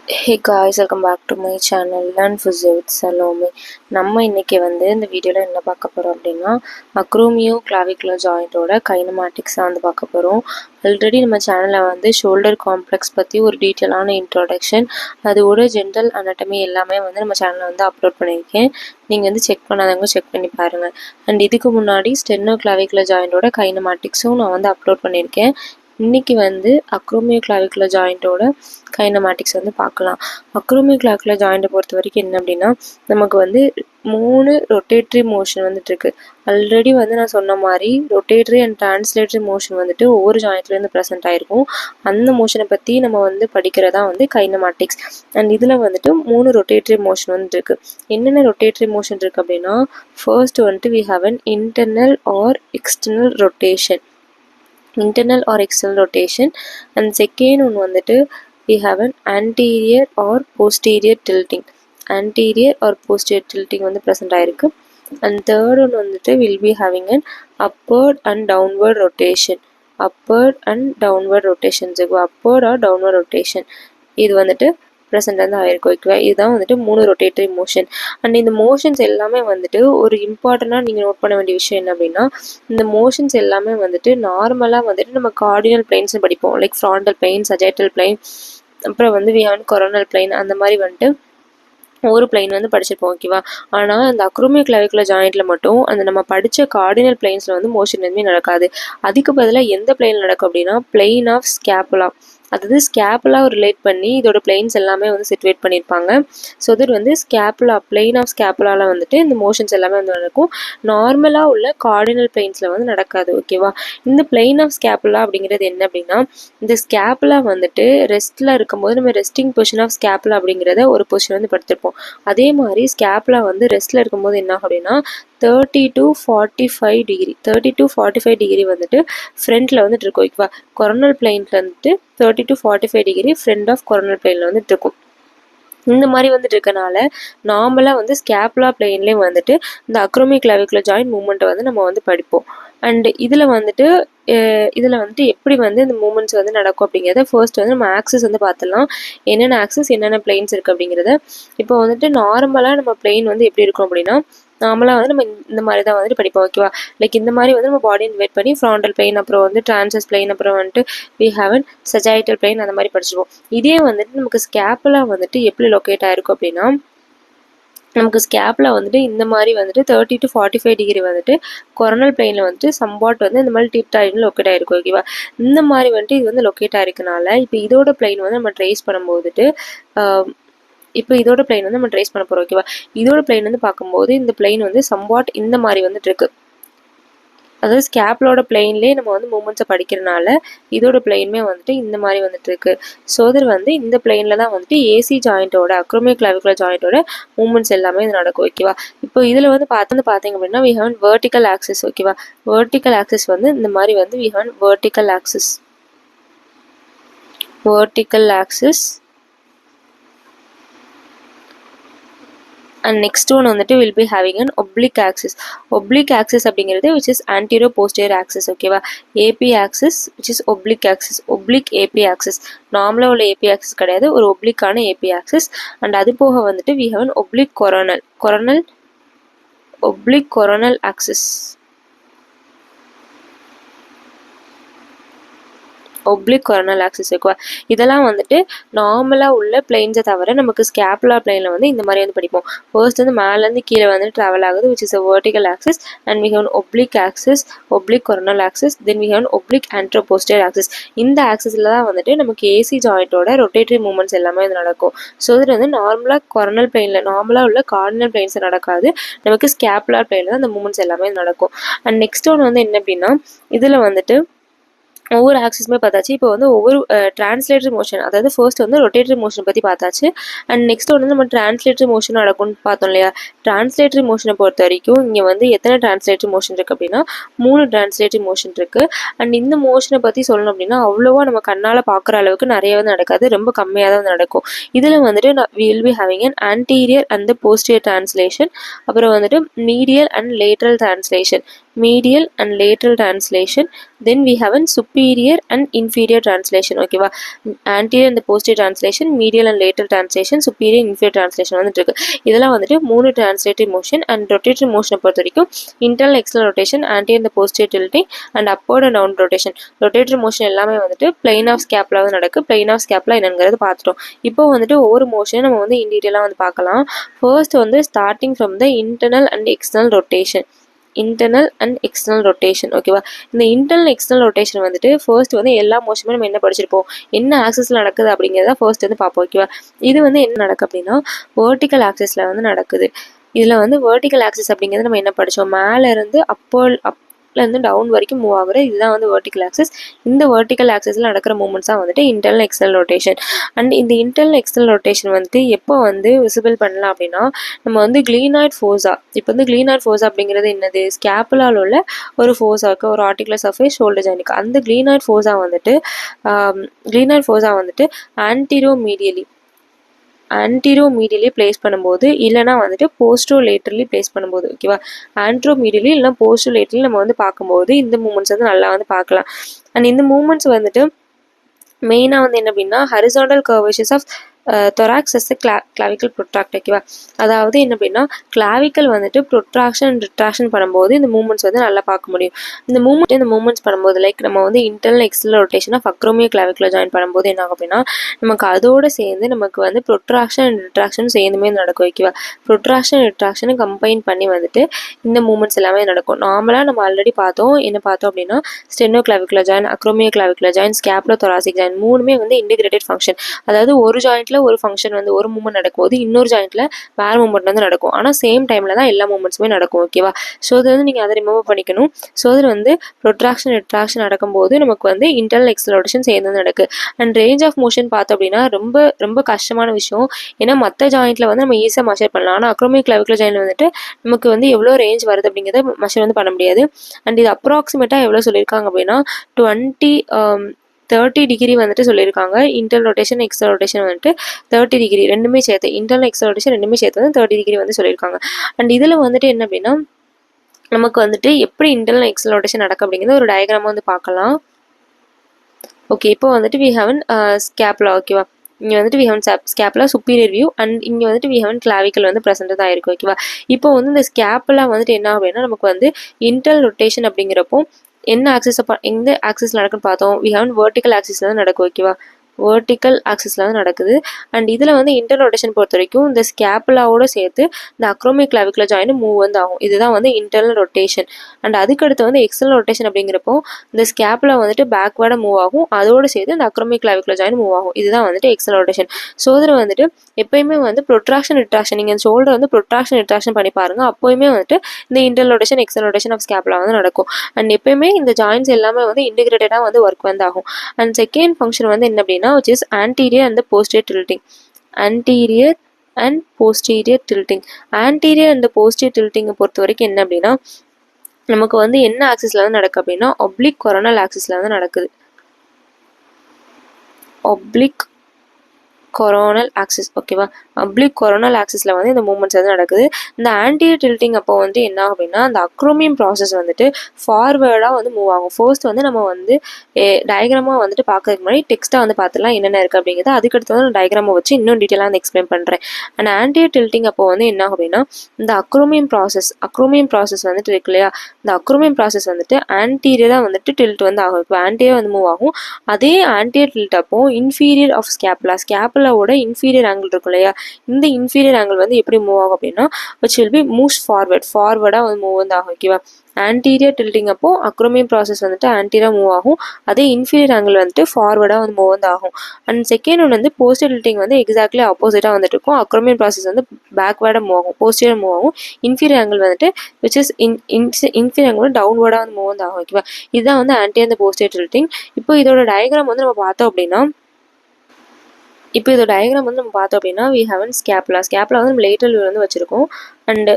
Hey guys, welcome back to my channel Learn Physio with Salome. நம்ம இன்னைக்கு இந்த வீடியோவில் என்ன பார்க்க போகிறோம் அப்படின்னா அக்ரோமியோ கிளாவிகுலர் ஜாயிண்டோட கைனமாட்டிக்ஸை பார்க்க போகிறோம். ஆல்ரெடி நம்ம சேனலில் ஷோல்டர் காம்ப்ளெக்ஸ் பற்றி ஒரு டீட்டெயிலான இன்ட்ரோடக்ஷன் அதோட ஜென்ரல் அனாட்டமி எல்லாமே நம்ம சேனலில் அப்லோட் பண்ணியிருக்கேன். நீங்கள் செக் பண்ணாதவங்க செக் பண்ணி பாருங்கள். அண்ட் இதுக்கு முன்னாடி ஸ்டெனோ கிளாவிகுலர் ஜாயிண்டோட கைனமாட்டிக்ஸும் நான் அப்லோட் பண்ணியிருக்கேன். இன்னைக்கு அக்ரோமியோ கிளாவிகுலர் ஜாயிண்டோட கைனமாட்டிக்ஸ் பார்க்கலாம். அக்ரோமியோ கிளாவிகுலர் ஜாயிண்டை பொறுத்த வரைக்கும் என்ன அப்படின்னா நமக்கு 3 ரொட்டேட்ரி மோஷன் இருக்கு. ஆல்ரெடி நான் சொன்ன மாதிரி ரொட்டேட்ரி அண்ட் டிரான்ஸ்லேட்டரி மோஷன் ஒவ்வொரு ஜாயிண்ட்லேருந்து ப்ரெசென்ட் ஆயிருக்கும். அந்த மோஷனை பற்றி நம்ம படிக்கிறதா கைனமாட்டிக்ஸ். அண்ட் இதில் 3 ரொட்டேட்ரி மோஷன் இருக்கு. என்னென்ன ரொட்டேட்ரி மோஷன் இருக்கு அப்படின்னா first we have an internal or external rotation. Internal or external rotation. And second one we have an anterior or posterior tilting. Anterior or posterior tilting present ஆயிருக்கு. And third one will be having an upward and downward rotation. Upward and downward rotation. Upward or downward rotation. இது present ஆகிருக்கு. ஓகேவா, இதுதான் 3 rotatory motion. And இந்த motions எல்லாமே ஒரு இம்பார்ட்டண்ட்டாக நீங்கள் நோட் பண்ண வேண்டிய விஷயம் என்ன அப்படின்னா இந்த மோஷன்ஸ் எல்லாமே நார்மலாக நம்ம கார்டினல் பிளைன்ஸ்னு படிப்போம். Like frontal plain, sagittal plain, அப்புறம் we have கொரோனல் பிளைன், அந்த மாதிரி ஒரு பிளைன் படிச்சிருப்போம். ஓகேவா, ஆனால் அந்த அக்ரோமியோ கிளாவிகுலர் ஜாயிண்ட்ல மட்டும் அந்த நம்ம படித்த கார்டினல் பிளைன்ஸில் மோஷன் எதுவுமே நடக்காது. அதுக்கு பதிலாக எந்த பிளைன் நடக்கும் அப்படின்னா பிளைன் ஆஃப் ஸ்கேப்புலா. அதாவது ஸ்கேப்புலாவை ரிலேட் பண்ணி இதோட பிளைன்ஸ் எல்லாமே சிட்டுவேட் பண்ணியிருப்பாங்க. So that scapula, plane of ஸ்கேப்புலாவில் இந்த மோஷன்ஸ் எல்லாமே நடக்கும். நார்மலாக உள்ள கார்டினல் பிளைன்ஸில் நடக்காது. ஓகேவா, இந்த பிளைன் ஆஃப் ஸ்கேப்புலா அப்படிங்கிறது என்ன அப்படின்னா இந்த ஸ்கேப்புலா ரெஸ்ட்டில் இருக்கும்போது நம்ம ரெஸ்டிங் பொசிஷன் ஆஃப் ஸ்கேப்புலா அப்படிங்கிறத ஒரு பொசிஷன் படுத்திருப்போம். அதே மாதிரி ஸ்கேப்புலா ரெஸ்ட்டில் இருக்கும்போது என்ன அப்படின்னா 30 to 45 டிகிரி 30 to 45 டிகிரி ஃப்ரண்ட்டில் இருக்கும். ஓகேவா, கொரோனல் பிளைனில் 30 to 45 degree front of coronal பிளைனில் இருக்கும். இந்த மாதிரி இருக்கனால நார்மலாக ஸ்கேப்புலா பிளைன்லேயே இந்த அக்ரோமியோ கிளாவிகுலர் ஜாயிண்ட் மூவ்மெண்ட்டை நம்ம படிப்போம். அண்ட் இதில் இதில் எப்படி இந்த மூமெண்ட்ஸ் நடக்கும் அப்படிங்கிறத ஃபர்ஸ்ட் நம்ம ஆக்சிஸ் பார்த்துடலாம். என்னென்ன ஆக்சிஸ், என்னென்ன பிளைன்ஸ் இருக்குது அப்படிங்கிறத. இப்போ நார்மலாக நம்ம பிளைன் எப்படி இருக்கும் அப்படின்னா நார்மலாக நம்ம இந்த மாதிரி தான் படிப்போம். ஓகேவா, லைக் இந்த மாதிரி நம்ம பாடியை டிவைட் பண்ணி ஃப்ராண்டல் பிளைன், அப்புறம் டிரான்சஸ் பிளைன், அப்புறம் we have an sagittal plane, அந்த மாதிரி படிச்சிருவோம். இதே நமக்கு ஸ்கேப்புலா எப்படி லொக்கேட் ஆயிருக்கும் அப்படின்னா நமக்கு ஸ்கேப்ல இந்த மாதிரி 30 to 45 டிகிரி கொரோனல் பிளைன்ல சம்பாட் இந்த மாதிரி டிப்ட் ஆயிருந்து லொக்கேட் ஆயிருக்கும். ஓகேவா, இந்த மாதிரி இது லொக்கேட் ஆயிருக்கனால இப்போ இதோட பிளைன் நம்ம ட்ரேஸ் பண்ணும்போது இப்போ இதோட பிளைன் நம்ம ட்ரேஸ் பண்ண போகிறோம். ஓகேவா, இதோட பிளைன் பார்க்கும்போது இந்த பிளைன் சம்வாட் இந்த மாதிரி இருக்கு. அதாவது ஸ்கேப்லோட பிளைன்லேயே நம்ம மூமெண்ட்ஸை படிக்கிறனால இதோட பிளைனுமே இந்த மாதிரி இருக்கு. ஸோ அது இந்த பிளைனில் தான் ஏசி ஜாயிண்டோட அக்ரோமியோ கிளாவிகுலர் ஜாயிண்டோட மூமெண்ட்ஸ் எல்லாமே நடக்கும். ஓகேவா, இப்போ இதில் பார்த்தீங்க அப்படின்னா we have vertical axis. ஓகேவா, vertical axis இந்த மாதிரி we have vertical axis. vertical axis. And next one will be having an oblique axis. Oblique axis அப்படிங்கிறது which is anterior posterior axis. ஓகேவா, AP axis which is oblique axis. oblique AP axis. நார்மலாக உள்ள AP axis கிடையாது, ஒரு oblique-ஆன AP axis. And அது போக we have an oblique oblique coronal axis. oblique coronal axis. ஓகேவா, இதெல்லாம் நார்மலாக உள்ள பிளைன்ஸை தவிர நமக்கு ஸ்கேப்புலா பிளைனில் இந்த மாதிரி படிப்போம். ஃபர்ஸ்ட் மேலேருந்து கீழே ட்ராவல் ஆகுது which is a vertical axis. and we have an oblique axis, oblique coronal axis. then we have an oblique anteroposterior axis. இந்த ஆக்சிஸில் தான் நமக்கு ஏசி ஜாயிண்டோட ரொட்டேட்டரி மூமெண்ட்ஸ் எல்லாமே நடக்கும். ஸோ இது நார்மலாக கொரோனல் பிளைனில் நார்மலாக உள்ள கார்டினல் பிளைன்ஸ் நடக்காது, நமக்கு ஸ்கேப்புலா பிளைனில் தான் அந்த மூமெண்ட்ஸ் எல்லாமே நடக்கும். அண்ட் நெக்ஸ்ட் ஒன் என்ன அப்படின்னா இதில் ஒவ்வொரு ஆக்சிஸுமே பார்த்தாச்சு. இப்போ ஒவ்வொரு டிரான்ஸ்லேட்டரி மோஷன், அதாவது ஃபர்ஸ்ட் ரொட்டேட்டரி மோஷன் பற்றி பார்த்தாச்சு. அண்ட் நெக்ஸ்ட் நம்ம டிரான்ஸ்லேட்டரி மோஷன் நடக்கும்னு பார்த்தோம் இல்லையா. டிரான்ஸ்லேட்டரி மோஷனை பொறுத்த வரைக்கும் இங்கே எத்தனை டிரான்ஸ்லேட்டரி மோஷன் இருக்குது அப்படின்னா 3 டிரான்ஸ்லேட்டரி மோஷன் இருக்குது. அண்ட் இந்த மோஷனை பற்றி சொல்லணும் அப்படின்னா அவ்வளோவா நம்ம கண்ணால் பார்க்குற அளவுக்கு நிறைய நடக்காது, ரொம்ப கம்மியாக தான் நடக்கும். இதில் we will be having an anterior and the posterior translation, அப்புறம் medial and lateral translation. medial and lateral translation, then we have an superior and inferior translation. ஓகேவா, anterior and posterior translation, medial and lateral translation, superior and inferior translation வந்துட்டு இருக்கு. இதெல்லாம் வந்துட்டு 3 translative motion. and rotative motion பொறுத்த வரைக்கும் internal external rotation, anterior and posterior tilting and upward and downward rotation. rotative motion எல்லாமே வந்துட்டு plane of scapula வந்து நடக்கு. plane of scapula என்னங்கிறது பார்த்துட்டோம். இப்போ வந்துட்டு ஒவ்வொரு மோஷன் நம்ம வந்து இன்டீரியலாக வந்து பார்க்கலாம். ஃபர்ஸ்ட் வந்து starting from the internal and external rotation. internal and external rotation. ஓகேவா, இந்த internal external rotation வந்துட்டு ஃபர்ஸ்ட் வந்து எல்லா மோஷனுமே நம்ம என்ன படிச்சிருப்போம், என்ன ஆக்சிஸில் நடக்குது அப்படிங்கிறத ஃபர்ஸ்ட் வந்து பார்ப்போம். ஓகேவா, இது வந்து என்ன நடக்கு அப்படின்னா வெர்டிக்கல் ஆக்சிஸில் வந்து நடக்குது. இதில் வந்து வெர்டிக்கல் ஆக்சிஸ் அப்படிங்கிறது நம்ம என்ன படித்தோம், மேலே இருந்து இருந்து டவுன் வரைக்கும் மூவ் ஆகுற இதுதான் வந்து வெர்டிக்கல் ஆக்சிஸ். இந்த வெர்டிக்கல் ஆக்சிஸில் நடக்கிற மூவ்மெண்ட்ஸ் தான் வந்துட்டு இன்டர்னல் எக்ஸ்டர்னல் ரொட்டேஷன். அண்ட் இந்த இன்டர்னல் எக்ஸ்டர்னல் ரொட்டேஷன் வந்துட்டு எப்போ வந்து விசிபிள் பண்ணலாம் அப்படின்னா நம்ம வந்து கிளீனாய்ட் ஃபோர்ஸா, இப்போ வந்து கிளீனாய்ட் ஃபோர்ஸா அப்படிங்கிறது என்னது, ஸ்கேப்புலால் உள்ள ஒரு ஃபோர்ஸா இருக்குது, ஒரு ஆர்டிகுலர் சர்ஃபேஸ் ஷோல்டர் ஜாயினுக்கு. அந்த கிளீனாய்ட் ஃபோர்ஸா வந்துட்டு ஆன்டீரியோ மீடியலி பிளேஸ் பண்ணும்போது, இல்லைனா வந்துட்டு போஸ்டோ லேட்டரலி பிளேஸ் பண்ணும்போது. ஓகேவா, ஆன்ட்ரோ மீடியலி இல்லைனா போஸ்டோ லேட்டரலி நம்ம வந்து பார்க்கும்போது இந்த மூமெண்ட்ஸ் வந்து நல்லா வந்து பார்க்கலாம். அண்ட் இந்த மூமெண்ட்ஸ் வந்துட்டு மெயினாக வந்து என்ன அப்படின்னா horizontal curvatures of thorax as clavicle protract. ஓகேவா, அதாவது என்ன அப்படின்னா கிளாவிக்கல் வந்துட்டு ப்ரொட்ராக்ஷன் ரிட்ராக்ஷன் பண்ணும்போது இந்த மூமெண்ட்ஸ் வந்து நல்லா பார்க்க முடியும். இந்த மூமெண்ட்ஸ் பண்ணும்போது லைக் நம்ம வந்து internal external rotation of acromio clavicular joint பண்ணும்போது என்ன ஆகும் அப்படின்னா நமக்கு அதோடு சேர்ந்து நமக்கு வந்து ப்ரொட்ராக்ஷன் அண்ட் ரிட்ராக்ஷன் சேர்ந்துமே நடக்கும். ஓகேவா, ப்ரொட்ராக்ஷன் ரிட்ராக்ஷனை கம்பைன் பண்ணி வந்துட்டு இந்த மூமெண்ட்ஸ் எல்லாமே நடக்கும். நார்மலாக நம்ம ஆல்ரெடி என்ன பார்த்தோம் அப்படின்னா sterno clavicular joint, acromio clavicular joint, scapulo thoracic joint மூணுமே வந்து இன்டிகிரேட்டட் ஃபங்க்ஷன். அதாவது ஒரு ஜாயிண்ட்ல ஒரு ஃபங்க்ஷன் வந்து ஒரு மூவ்மெண்ட் நடக்கும்போது இன்னொரு ஜாயிண்ட்ல வேற மூவ்மெண்ட் வந்து நடக்கும். ஆனால் சேம் டைம்ல தான் எல்லா மூவ்மெண்ட்ஸுமே நடக்கும். ஓகேவா, ஸோ இது வந்து நீங்கள் அதை ரிமூவ் பண்ணிக்கணும். ஸோ இது வந்து ப்ரொட்ராக்ஷன் ரிட்ராக்ஷன் நடக்கும்போது நமக்கு வந்து இன்டர்னல் எக்ஸ்டர்னல் ரொட்டேஷன் சேர்ந்து நடக்கு. அண்ட் ரேஞ்ச் ஆஃப் மோஷன் பார்த்தோம் அப்படின்னா ரொம்ப ரொம்ப கஷ்டமான விஷயம். ஏன்னா மற்ற ஜாயிண்ட்ல வந்து நம்ம ஈஸியாக மெஷர் பண்ணலாம். ஆனால் அக்ரோமியோ கிளாவிக்குலர் ஜாயின்ல வந்துட்டு நமக்கு வந்து எவ்வளோ ரேஞ்ச் வருது அப்படிங்கிறத மெஷர் வந்து பண்ண முடியாது. அண்ட் இது அப்ராக்சிமேட்டாக எவ்வளோ சொல்லியிருக்காங்க அப்படின்னா 30 டிகிரி வந்துட்டு சொல்லியிருக்காங்க. இன்டர்னல் ரொட்டேஷன் எக்ஸ்டர்னல் ரொட்டேஷன் வந்துட்டு 30 டிகிரி ரெண்டுமே சேர்த்து, இன்டர்னல் எக்ஸ்டர்னல் ரொட்டேஷன் ரெண்டுமே சேர்த்து வந்து 30 டிகிரி வந்து சொல்லியிருக்காங்க. அண்ட் இதில் வந்துட்டு என்ன அப்படின்னா நமக்கு வந்துட்டு எப்படி இன்டர்னல் எக்ஸ்டர்னல் ரொட்டேஷன் நடக்கும் அப்படிங்கிறது ஒரு டயக்ராம் வந்து பார்க்கலாம். ஓகே, இப்போ வந்துட்டு வி ஹேவன் ஸ்கேப்லா. ஓகேவா, இங்கே வந்துட்டு we have an scapula superior view and இங்கே வந்துட்டு வி ஹேவன் கிளாவிக்கல் வந்து ப்ரெசென்ட் தான் இருக்குது. ஓகேவா, இப்போ வந்து இந்த ஸ்கேப்லா வந்துட்டு என்ன அப்படின்னா நமக்கு வந்து இன்டர்னல் ரொட்டேஷன் அப்படிங்கிறப்போ என்ன ஆக்சிஸ் எந்த ஆக்சிஸ் நடக்குன்னு பார்த்தோம், வி ஹேவன் வெர்டிக்கல் ஆக்சிஸில் தான் நடக்கும். ஓகேவா, வெர்டிக்கல் ஆக்சிஸில் வந்து நடக்குது. அண்ட் இதில் வந்து இன்டர்னல் ரொட்டேஷன் பொறுத்த வரைக்கும் இந்த ஸ்கேப்புலாவோட சேர்த்து இந்த அக்ரோமியோ கிளாவிக்குலர் ஜாயின் மூவ் வந்து ஆகும். இதுதான் வந்து இன்டர்னல் ரொட்டேஷன். அண்ட் அதுக்கடுத்து வந்து எக்ஸ்டர்னல் ரொட்டேஷன் அப்படிங்கிறப்போ இந்த ஸ்கேப்புலா வந்துட்டு பேக்வேர்டாக மூவ் ஆகும், அதோடு சேர்த்து இந்த அக்ரோமியோ கிளாவிக்குலர் ஜாயின் மூவ் ஆகும். இதுதான் வந்துட்டு எக்ஸ்டர்னல் ரொட்டேஷன். ஸோ இதில் வந்துட்டு எப்பயுமே வந்து ப்ரொட்ராக்ஷன் ரிட்ராக்ஷன், நீங்கள் ஷோல்டர் வந்து ப்ரொட்ராக்ஷன் ரிட்ராக்ஷன் பண்ணி பாருங்க, அப்போயுமே வந்துட்டு இந்த internal rotation external rotation of scapula வந்து நடக்கும். அண்ட் எப்பயுமே இந்த ஜாயின்ஸ் எல்லாமே வந்து இன்டிகிரேட்டடாக வந்து ஒர்க் வந்து ஆகும். அண்ட் செகண்ட் ஃபங்க்ஷன் வந்து என்ன அப்படின்னா which is anterior and the posterior tilting. anterior and posterior tilting. anterior and the posterior tilting பொறுத்த வரைக்கும் என்ன அப்படின்னா நமக்கு வந்து என்ன ஆக்சிஸ்ல வந்து நடக்கு அப்படின்னா oblique coronal axisல வந்து நடக்குது. oblique coronal axis. ஓகேவா, oblique coronal axisல வந்து இந்த மூவ்மெண்ட்ஸ் வந்து நடக்குது. இந்த anterior tilting அப்போ வந்து என்ன அப்படின்னா அந்த அக்ரோமியம் ப்ராசஸ் வந்துட்டு ஃபார்வேர்டாக வந்து மூவ் ஆகும். ஃபர்ஸ்ட் வந்து நம்ம வந்து டயக்ராமாக வந்துட்டு பார்க்கறதுக்கு முன்னாடி டெக்ஸ்ட்டாக வந்து பார்த்துலாம் என்னென்ன இருக்குது அப்படிங்கிறது. அதுக்கடுத்து வந்து நான் டயக்ராமை வச்சு இன்னும் டீட்டெயிலாக வந்து எக்ஸ்பிளைன் பண்ணுறேன். அண்ட் anterior tilting அப்போ வந்து என்ன ஆகும் அப்படின்னா இந்த அக்ரோமியம் ப்ராசஸ் வந்துட்டு இருக்கு இல்லையா, இந்த அக்ரோமியம் ப்ராசஸ் வந்துட்டு ஆன்டீரியராக வந்துட்டு டில்ட் வந்து ஆகும். இப்போ ஆன்டீரியர் வந்து மூவ் ஆகும். அதே ஆன்டீரியர் டில்ட் அப்போ இன்ஃபீரியர் ஆஃப் ஸ்கேப்புலாவோட இன்ஃபீரியர் ஆங்கிள் இருக்கும் இல்லையா, இந்த இன்ஃபீரியர் ஆங்கிள் வந்து எப்படி மூவ் ஆகும் அப்படின்னா which will be moves ஃபார்வர்டாக வந்து மூவ் வந்து ஆகும். ஓகேவா, ஆன்டீரியர் டில்ட்டிங் அப்போ அக்ரோமியம் ப்ராசஸ் வந்துட்டு ஆன்டீரியர் மூவ் ஆகும், அதே இன்ஃபீரியர் ஆங்கிள் வந்துட்டு ஃபார்வர்டாக வந்து மூவ் வந்து ஆகும். அண்ட் செகண்ட் ஒன்று வந்து போஸ்டர் டில்ட்டிங் வந்து எக்ஸாக்ட்லி ஆப்போசிட்டாக வந்துட்டு இருக்கும். அக்ரோமியம் ப்ராசஸ் வந்து பேக்வேர்டாக மூவ் ஆகும், போஸ்டீரியர் மூவ் ஆகும். இன்ஃபீரியர் ஆங்கிள் வந்துட்டு விச் இஸ் இன்ஃபீரியர் ஆங்கிள் டவுன்வர்டாக வந்து மூவ் வந்து ஆகும். ஓகேவா, இதுதான் வந்து ஆன்டீரியர் அந்த போஸ்டர் டில்ட்டிங். இப்போ இதோட டயக்ராம் வந்து நம்ம பார்த்தோம் அப்படின்னா வி ஹேவன் ஸ்கேப்புலா வந்து நம்ம லேட்டரல் வியூ வந்து வச்சிருக்கோம். அண்ட்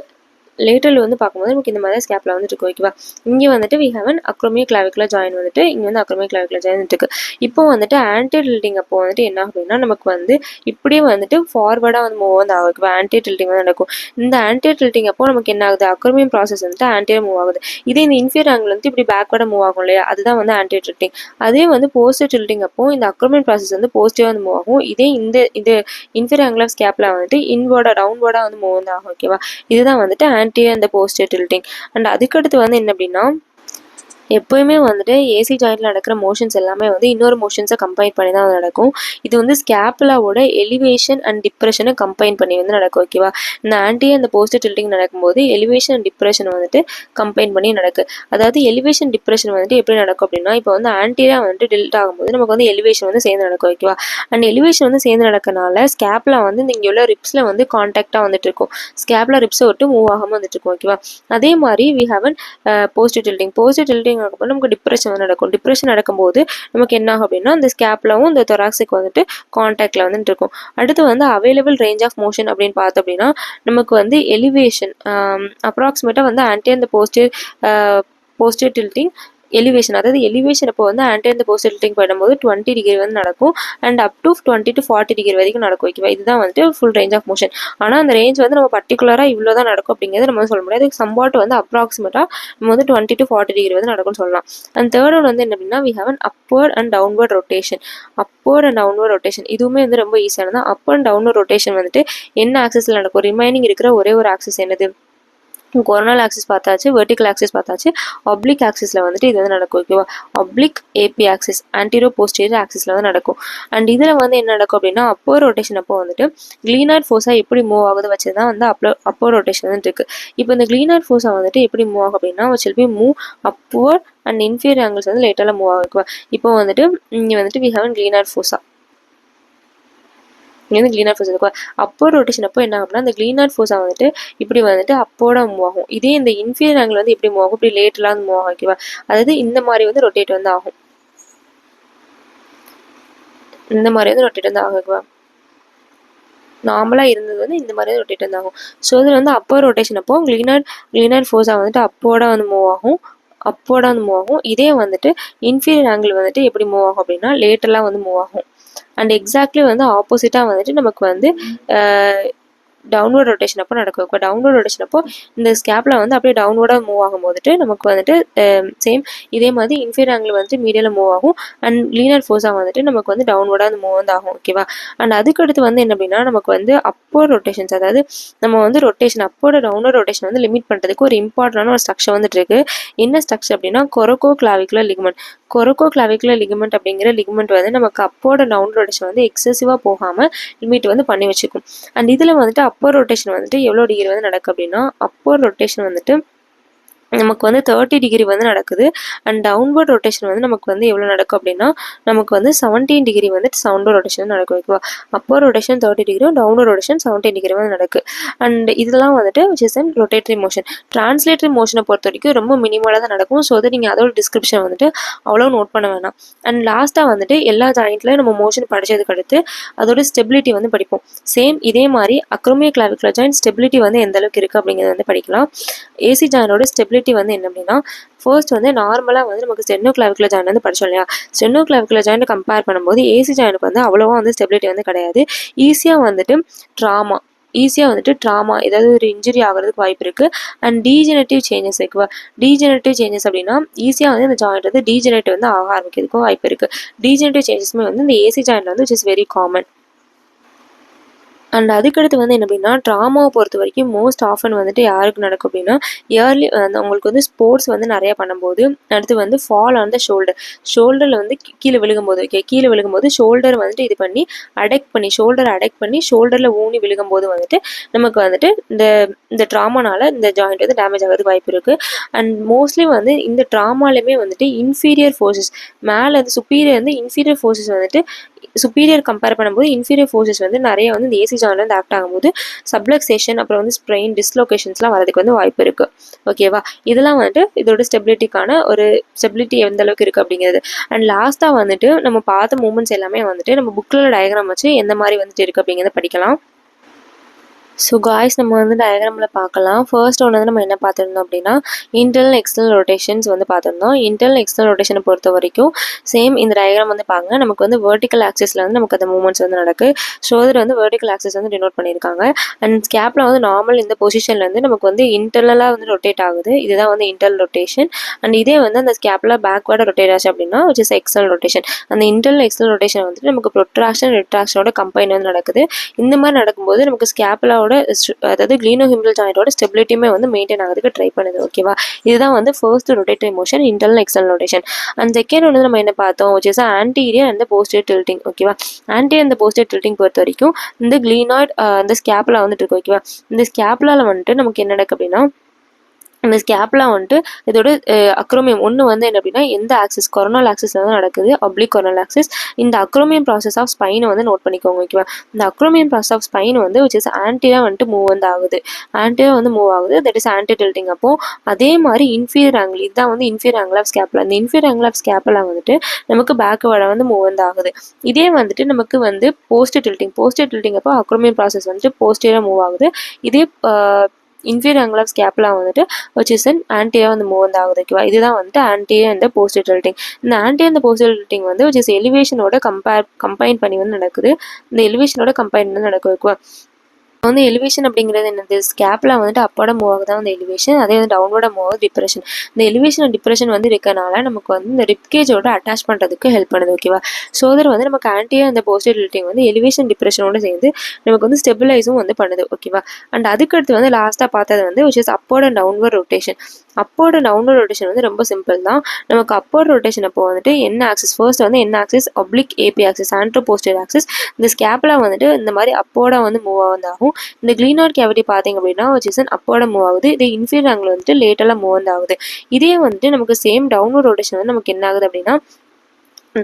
லேட்டரில் வந்து பார்க்கும்போது நமக்கு இந்த மாதிரி ஸ்கேப்லா வந்துட்டு இருக்கு. ஓகேவா? இங்கே வந்துட்டு வி ஹேவ் அன் அக்ரோமியோக்ளாவிகுலர் ஜாயின் வந்துட்டு இங்கே வந்து அக்ரோமியோக்ளாவிகுலர் ஜாயின் இருக்கு. இப்போ வந்துட்டு ஆன்டி டில்ட்டிங் அப்போ வந்துட்டு என்ன ஆகும் அப்படின்னா நமக்கு வந்து இப்படியே வந்துட்டு ஃபார்வர்டாக வந்து மூவ் வந்து ஆகும். ஓகேவா? ஆன்டி டில்ட்டிங் வந்து நடக்கும். இந்த ஆன்டி டில்ட்டிங் அப்போ நமக்கு என்ன ஆகுது, அக்ரோமியம் ப்ராசஸ் வந்துட்டு ஆன்டியாக மூவ் ஆகுது. இதே இந்த இன்ஃபீரியர் ஆங்கிள் வந்து இப்படி பேக்வர்டாக மூவ் ஆகும் இல்லையா, அதுதான் வந்து ஆன்டி டில்ட்டிங். அதே வந்து போஸ்டிவ் டில்ட்டிங் அப்போ இந்த அக்ரோமியம் ப்ராசஸ் வந்து பாசிட்டிவாக வந்து மூவ் ஆகும். இதே இது இன்ஃபீரியர் ஆங்கிள் ஆஃப் ஸ்கேப்ல வந்துட்டு இன்வர்டா டவுன்வர்டாக வந்து மூவ் வந்து ஆகும். ஓகேவா? இதுதான் வந்துட்டு ஆன்டி அந்த போஸ்டிவ் டில்ட்டிங். அண்ட் அதுக்கடுத்து வந்து என்ன அப்படின்னா எப்போயுமே வந்துட்டு ஏசி ஜாயிண்டில் நடக்கிற மோஷன்ஸ் எல்லாமே வந்து இன்னொரு மோஷன்ஸை கம்பைன் பண்ணி தான் நடக்கும். இது வந்து ஸ்கேப்புலாவோட எலிவேஷன் அண்ட் டிப்ரெஷனை கம்பைன் பண்ணி வந்து நடக்கும். ஓகேவா? இந்த ஆன்டி அந்த போஸ்டிவ் டில்ட்டிங் நடக்கும்போது எலிவேஷன் அண்ட் டிப்ரெஷன் வந்துட்டு கம்பைன் பண்ணி நடக்கு. அதாவது எலிவேஷன் டிப்ரெஷன் வந்துட்டு எப்படி நடக்கும் அப்படின்னா இப்போ வந்து ஆன்டியாக வந்துட்டு டில்ட் ஆகும்போது நமக்கு வந்து எலிவேஷன் வந்து சேர்ந்து நடக்கும். ஓகேவா? அண்ட் எலிவேஷன் வந்து சேர்ந்து நடக்கனால ஸ்கேப்லா வந்து இங்கே உள்ள ரிப்ஸில் வந்து கான்டாக்டாக வந்துட்டு இருக்கும். ஸ்கேப்லா ரிப்ஸை விட்டு மூவ் ஆகாமல் வந்துட்டு இருக்கும். ஓகேவா? அதே மாதிரி we have an positive tilting நடக்கும்போது நமக்கு டிப்ரெஷன் வந்து நடக்கும். டிப்ரெஷன் நடக்கும்போது நமக்கு என்ன ஆகும் அப்படின்னா இந்த ஸ்கேப்லாவும் இந்த தொராக்ஸிக் வந்துட்டு கான்டாக்ட்ல வந்துட்டு இருக்கும். அடுத்து வந்து அவைலபிள் ரேஞ்ச் ஆஃப் மோஷன் அப்படின்னு பார்த்தோம் அப்படின்னா நமக்கு வந்து எலிவேஷன் அப்ராக்சிமேட்டா வந்து ஆன்டி அந்த போஸ்டிவ் டில்ட்டிங் எலிவேஷன், அதாவது எலிவேஷன் இப்போ வந்து ஆன்டி அந்த போஸ்டிவ் டில்ட்டிங் பண்ணும்போது 20 டிகிரி வந்து நடக்கும். And up to 20 to 40 degree வரைக்கும் நடக்கும். ஓகேவா? இதுதான் வந்துட்டு ஃபுல் ரேஞ்ச் ஆஃப் மோஷன். ஆனால் அந்த ரேஞ்ச் வந்து நம்ம பர்டிகுலராக இவ்வளோ தான் நடக்கும் அப்படிங்கிறது நம்ம சொல்ல முடியாது. சம்பாட் வந்து அப்ராக்சிமேட்டாக நம்ம வந்து 20 to 40 டிகிரி வந்து நடக்கும்னு சொல்லலாம். அண்ட் தேர்ட் ஒன் வந்து என்ன அப்படின்னா we have an upward and downward rotation. Upward and downward rotation இதுவுமே வந்து ரொம்ப ஈஸியானது. அப் அண்ட் டவுன்வர்ட் ரொட்டேஷன் வந்துட்டு என்ன ஆக்சிஸில் நடக்கும், ரிமைனிங் இருக்கிற ஒரே ஒரு ஆக்சிஸ் என்னது, கொரோனல் ஆக்சிஸ் பார்த்தாச்சு, வெர்டிகல் ஆக்சிஸ் பார்த்தாச்சு, ஆப்ளிக் ஆக்சிஸில் வந்துட்டு இது வந்து நடக்கும். ஓகேவா? ஆப்ளிக் ஏபி ஆக்சிஸ் ஆன்டீரியோ போஸ்டீரியர் ஆக்சிஸில் வந்து நடக்கும். அண்ட் இதில் வந்து என்ன நடக்கும் அப்படின்னா அப்பர் ரொட்டேஷன் அப்போ வந்துட்டு கிளீனாய்ட் ஃபோர்ஸா எப்படி மூவ் ஆகுது வச்சு தான் வந்து அப்பர் ரொட்டேஷன் வந்து இருக்கு. இப்போ இந்த கிளீனாய்ட் ஃபோர்ஸா வந்துட்டு எப்படி மூவ் ஆகும் அப்படின்னா will be move upward and inferior angles வந்து லேட்டராக மூவ் ஆகும். இப்போ வந்துட்டு இங்கே வந்துட்டு வி ஹேவ் கிளீனாய்ட் ஃபோர்ஸா இங்கே வந்து கிளீனாய்ட் ஃபோர்ஸ் இருக்கும். அப்போர் ரொட்டேஷன் அப்போ என்ன ஆகும்னா அந்த கிளீனாய்ட் ஃபோர்ஸா வந்துட்டு இப்படி வந்துட்டு அப்போட மூவ் ஆகும். இதே இந்த இன்ஃபீரியர் ஆங்கிள் வந்து எப்படி மூவ் ஆகும், இப்படி லேட்டராக வந்து மூவ் ஆகும். ஓகேவா? அதாவது இந்த மாதிரி வந்து ரொட்டேட் வந்து ஆகும். இந்த மாதிரி வந்து ரொட்டேட் வந்து ஆகும். ஓகேவா? நார்மலாக இருந்தது வந்து இந்த மாதிரி ரொட்டேட் வந்து ஆகும். ஸோ இதில் வந்து அப்பர் ரொட்டேஷன் அப்போ கிளீனாய்ட் ஃபோர்ஸா வந்துட்டு அப்போட வந்து மூவ் ஆகும். அப்போட வந்து மூவ் ஆகும். இதே வந்துட்டு இன்ஃபீரியர் ஆங்கிள் வந்துட்டு எப்படி மூவ் ஆகும் அப்படின்னா லேட்டராக வந்து மூவ் ஆகும். அண்ட் எக்ஸாக்ட்லி வந்து ஆப்போசிட்டாக வந்துட்டு நமக்கு வந்து டவுன்வர்ட் ரொட்டேஷன் அப்போ நடக்கும். இப்போ டவுன்வர்ட் ரொட்டேஷன் அப்போ இந்த ஸ்கேப்ல வந்து அப்படியே டவுன்வர்டாக மூவ் ஆகும் போதுட்டு நமக்கு வந்துட்டு சேம் இதே மாதிரி இன்ஃபீரியர் ஆங்கிள் வந்துட்டு மீடியில் மூவ் ஆகும். அண்ட் லீனியர் ஃபோர்ஸாக வந்துட்டு நமக்கு வந்து டவுன்வர்டாக அந்த மூவ் வந்து ஆகும். ஓகேவா? அண்ட் அதுக்கடுத்து வந்து என்ன அப்படின்னா நமக்கு வந்து அப்போர்ட் ரொட்டேஷன்ஸ், அதாவது நம்ம வந்து ரொட்டேஷன் அப்போர்ட் டவுன்வர்ட் ரொட்டேஷன் வந்து லிமிட் பண்ணுறதுக்கு ஒரு இம்பார்ட்டன்டான ஒரு ஸ்ட்ரக்சர் வந்துட்டு இருக்கு. என்ன ஸ்ட்ரக்சர் அப்படின்னா கொரோகோ கிளாவிகுலர் லிகமெண்ட். கொரோகோ கிளாவிகுலர் லிகமெண்ட் அப்படிங்கிற லிகமெண்ட் வந்து நமக்கு அப்போர்ட் டவுன்வர்ட் ரொட்டேஷன் வந்து எக்ஸசிவாக போகாமல் லிமிட் வந்து பண்ணி வச்சுக்கும். அண்ட் இதில் வந்துட்டு அப்பர் ரொட்டேஷன் வந்துட்டு எவ்வளோ டிகிரி வந்து நடக்கும் அப்படின்னா அப்பர் ரொட்டேஷன் வந்துட்டு நமக்கு வந்து 30 டிகிரி வந்து நடக்குது. அண்ட் டவுன்வர்ட் ரொட்டேஷன் வந்து நமக்கு வந்து எவ்வளோ நடக்கும் அப்படின்னா நமக்கு வந்து 17 டிகிரி வந்து டவுன்வர்ட் ரொட்டேஷன் நடக்கும். ஓகேவா? அப்பர் ரொட்டேஷன் 30 டிகிரியும் டவுன்வர்ட் ரொட்டேஷன் 17 டிகிரி வந்து நடக்கு. அண்ட் இதெல்லாம் வந்துட்டு which is an rotatory motion. Translatory மோஷனை பொறுத்த வரைக்கும் ரொம்ப மினிமலாக தான் நடக்கும். ஸோ அதை நீங்கள் அதோட டிஸ்கிரிப்ஷன் வந்துட்டு அவ்வளோ நோட் பண்ண வேணாம். அண்ட் லாஸ்ட்டாக வந்துட்டு எல்லா ஜாயிண்ட்லையும் நம்ம மோஷன் படித்ததுக்கு அடுத்து அதோட ஸ்டெபிலிட்டி வந்து படிப்போம். சேம் இதே மாதிரி அக்ரோமியோ கிளாவிகுலர் ஜாயிண்ட் ஸ்டெபிலிட்டி வந்து எந்த அளவுக்கு இருக்குது அப்படிங்கிறத வந்து படிக்கலாம். ஏசி ஜாயினோட ஸ்டெபிலிட்டி வந்து என்ன அப்படின்னா ஃபர்ஸ்ட் வந்து நார்மலாக வந்து நமக்கு ஸ்டெனோ கிளாவிகுலர் ஜாயிண்ட் வந்து படிச்சோம் இல்லையா, ஸ்டெனோ கிளாவிகுலர் ஜாயிண்ட் கம்பேர் பண்ணும்போது ஏசி ஜாயினுக்கு வந்து அவ்வளோவா வந்து ஸ்டெபிலிட்டி வந்து கிடையாது. ஈஸியாக வந்துட்டு ட்ராமா ஏதாவது ஒரு இன்ஜுரி ஆகிறதுக்கு வாய்ப்பு இருக்குது. அண்ட் டீஜெனரேட்டிவ் சேஞ்சஸ் இருக்குவா, டீஜெனரேட்டிவ் சேஞ்சஸ் அப்படின்னா ஈஸியாக வந்து இந்த ஜாயிண்ட் வந்து டீஜெனரேட்டிவ் வந்து ஆக ஆரம்பிக்கிறதுக்கும் வாய்ப்பு இருக்குது. டீஜெனரேட்டிவ் சேஞ்சஸுமே வந்து இந்த ஏசி ஜாயிண்ட் வந்து which is very common. And அதுக்கடுத்து வந்து என்ன அப்படின்னா ட்ராமாவை பொறுத்த வரைக்கும் மோஸ்ட் ஆஃபன் வந்துட்டு யாருக்கு நடக்கும் அப்படின்னா இயர்லி உங்களுக்கு வந்து ஸ்போர்ட்ஸ் வந்து நிறையா பண்ணும்போது, அடுத்து வந்து ஃபால் ஆன் த ஷோல்டரில் வந்து கீழே விழுகும்போது, ஓகே, கீழே விழுகும்போது ஷோல்டர் வந்துட்டு இது பண்ணி ஷோல்டரை அடெக்ட் பண்ணி ஷோல்டரில் ஊனி விழுகும்போது வந்துட்டு நமக்கு வந்துட்டு இந்த ட்ராமானால இந்த ஜாயிண்ட் வந்து டேமேஜ் ஆகிறதுக்கு வாய்ப்பு இருக்குது. அண்ட் மோஸ்ட்லி வந்து இந்த ட்ராமாலுமே வந்துட்டு இன்ஃபீரியர் ஃபோர்ஸஸ் மேலே வந்து இன்ஃபீரியர் ஃபோர்ஸஸ் வந்துட்டு சுப்பீரியர் கம்பேர் பண்ணும்போது இன்ஃபீரியர் ஃபோர்ஸஸ் வந்து நிறைய வந்து இந்த ஏசி ஜாயின்ட் வந்து ஆக்ட் ஆகும்போது சப்ளக்சேஷன் அப்புறம் வந்து ஸ்ப்ரெயின் டிஸ்லோகேஷன்ஸ்லாம் வரதுக்கு வந்து வாய்ப்பு இருக்குது. ஓகேவா? இதெல்லாம் வந்துட்டு இதோட ஸ்டெபிலிட்டிக்கான ஒரு ஸ்டெபிலிட்டி எந்த அளவுக்கு இருக்குது அப்படிங்கிறது. அண்ட் லாஸ்ட்டாக வந்துட்டு நம்ம பார்த்த மூமெண்ட்ஸ் எல்லாமே வந்துட்டு நம்ம புக்கில் டயக்ராம் வச்சு எந்த மாதிரி வந்துட்டு இருக்குது அப்படிங்கிறத படிக்கலாம். ஸோ காய்ஸ் நம்ம வந்து டயக்ராமில் பார்க்கலாம். ஃபர்ஸ்ட் ஒன்று வந்து நம்ம என்ன பார்த்துருந்தோம் அப்படின்னா இன்டர்னல் எக்ஸ்டர்னல் ரொட்டேஷன்ஸ் வந்து பார்த்துருந்தோம். இன்டர்னல் எக்ஸ்டர்னல் ரொட்டேஷனை பொறுத்த வரைக்கும் சேம் இந்த டயக்ராம் வந்து பாருங்க. நமக்கு வந்து வெர்டிக்கல் ஆக்சிஸில் வந்து நமக்கு அந்த மூமெண்ட்ஸ் வந்து நடக்கு. ஷோல்டர் வந்து வெர்டிக்கல் ஆக்சிஸ் வந்து டினோட் பண்ணியிருக்காங்க. அண்ட் ஸ்கேப்பில் வந்து நார்மல் இந்த பொசிஷன்லேருந்து நமக்கு வந்து இன்டர்னலாக வந்து ரொட்டேட் ஆகுது. இதுதான் வந்து இன்டர்னல் ரொட்டேஷன். அண்ட் இதே வந்து அந்த ஸ்கேப்பில் பேக்வேர்டாக ரொட்டேட் ஆச்சு அப்படின்னா விச் இஸ் எக்ஸ்டர்னல் ரொட்டேஷன். அந்த இன்டர்னல் எக்ஸ்டர்னல் ரொட்டேஷன் வந்துட்டு நமக்கு ப்ரொட்ராக்ஷன் ரிட்ராக்ஷனோட கம்பைன் வந்து நடக்குது. இந்த மாதிரி நடக்கும்போது நமக்கு ஸ்கேப்புலாவோட அதாவது கிளீனோஹிம்பல் ஜாயிண்டோட ஸ்டெபிலிட்டியுமே வந்து மெயின்டைன் ஆகிறதுக்கு ட்ரை பண்ணுது. ஓகேவா, இதுதான் வந்து first rotatory motion, internal external rotation. And second வந்து நம்ம என்ன பார்த்தோம், which is anterior and posterior tilting. ஓகேவா, ஆன்டீரியர் அண்ட் போஸ்டீரியர் டில்டிங் பொறுத்த வரைக்கும் இந்த கிளீனாய்ட் இந்த ஸ்கேப்புலா வந்துட்டு இருக்கு. ஓகேவா, இந்த ஸ்கேப்புலால வந்துட்டு நமக்கு என்ன நடக்கு அப்படின்னா இந்த ஸ்கேப்லாம் வந்துட்டு இதோட அக்ரோமியம் ஒன்று வந்து என்ன அப்படின்னா எந்த ஆக்சிஸ் கொரோனல் ஆக்சிஸில் தான் நடக்குது, அப்ளிக் கொரோனல் ஆக்சிஸ். இந்த அக்ரோமியம் ப்ராசஸ் ஆஃப் ஸ்பைனை வந்து நோட் பண்ணிக்கோங்க. ஓகேவா, இந்த அக்ரோமியம் ப்ராசஸ் ஆஃப் ஸ்பைன் வந்து விச் இஸ் ஆன்டியாக வந்துட்டு மூவ் வந்து ஆகுது, ஆன்டியாக வந்து மூவ் ஆகுது. That is anti tilting. அப்போ அதே மாதிரி இன்ஃபீரியர் ஆங்கிள், இதுதான் வந்து இன்ஃபீரியர் ஆங்கிள் ஆஃப் ஸ்கேப்லா. இந்த இன்ஃபீரியர் ஆங்கிள் ஆஃப் ஸ்கேப்லா வந்துட்டு நமக்கு பேக்வேர்டாக வந்து மூவ் வந்து ஆகுது. இதே வந்துட்டு நமக்கு வந்து போஸ்ட் டில்டிங் அப்போ அக்ரோமியம் ப்ராசஸ் வந்துட்டு போஸ்டீரியாக மூவ் ஆகுது. இதே இன்ஃபீரியர் ஆங்கிள் ஆஃப் ஸ்கேப்புலா வந்துட்டு which is an anterior வந்து மூவ் வந்து ஆகுது. ஓகேவா, இதுதான் வந்துட்டு anterior and posterior tilting. இந்த anterior and posterior tilting வந்து which is எலிவேஷனோட கம்பைன் பண்ணி வந்து நடக்குது. இந்த எலிவேஷனோட கம்பைன் வந்து நடக்குது. ஓகேவா, வந்து எலிவேஷன் அப்படிங்கிறது என்னது, ஸ்கேப்ல வந்துட்டு அப்போட மூவ் ஆகுது தான் வந்து எலிவேஷன். அதே வந்து டவுன்வோட மூவ் ஆகுது டிப்ரெஷன். இந்த எலிவேஷன் அண்ட் டிப்ரெஷன் வந்து இருக்கனால நமக்கு வந்து இந்த ரிப்கேஜோட அட்டாச் பண்ணுறதுக்கு ஹெல்ப் பண்ணுது. ஓகேவா, ஷோல்டர் வந்து நமக்கு ஆன்டியர் அந்த போஸ்டீரியர் டில்டிங் வந்து எலிவேஷன் டிப்ரெஷனோட சேர்ந்து நமக்கு வந்து ஸ்டெபிலைஸும் வந்து பண்ணுது. ஓகேவா, அண்ட் அதுக்கடுத்து வந்து லாஸ்ட்டாக பார்த்தது வந்து which is upward and downward rotation. Upward and downward rotation வந்து ரொம்ப சிம்பிள் தான். நமக்கு அப்போர்ட் ரொட்டேஷன் அப்போ வந்துட்டு என்ன ஆக்சிஸ், ஃபர்ஸ்ட் வந்து என்ன axis, அப்ளிக் AB axis, antero posterior axis. இந்த ஸ்கேப்லா வந்துட்டு இந்த மாதிரி அப்போட வந்து மூவ் வந்து ஆகும். இந்த கிளீனாய்ட் கேவிட்டி பார்த்தீங்க அப்படின்னா which is an அப்போட மூவ் ஆகுது. இது இன்ஃபீரியர் ஆங்கிள் வந்துட்டு லேட்டெல்லாம் மூவ் வந்து ஆகுது. இதே வந்துட்டு நமக்கு சேம் டவுன்வர்ட் ரொட்டேஷன் வந்து நமக்கு என்ன ஆகுது அப்படின்னா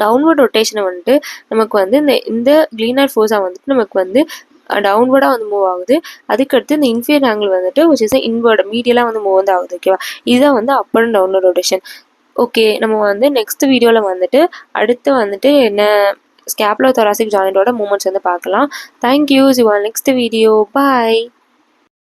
டவுன்வர்ட் ரொட்டேஷனை வந்துட்டு நமக்கு வந்து இந்த கிளீனாய்ட் ஃபோர்ஸாக வந்துட்டு நமக்கு வந்து டவுன்வர்டாக வந்து மூவ் ஆகுது. அதுக்கடுத்து இந்த இன்ஃபீரியர் ஆங்கிள் வந்துட்டு which is இன்வர்ட் மீடியலாக வந்து மூவ் வந்து ஆகுது. ஓகேவா, இதுதான் வந்து upper and downward rotation. Okay, நம்ம வந்து நெக்ஸ்ட் வீடியோவில் வந்துட்டு அடுத்து வந்துட்டு என்ன ஸ்கேப்புலோ thoracic ஜாயிண்டோட மூமெண்ட்ஸ் வந்து பார்க்கலாம். Thank you. C you all next video. Bye.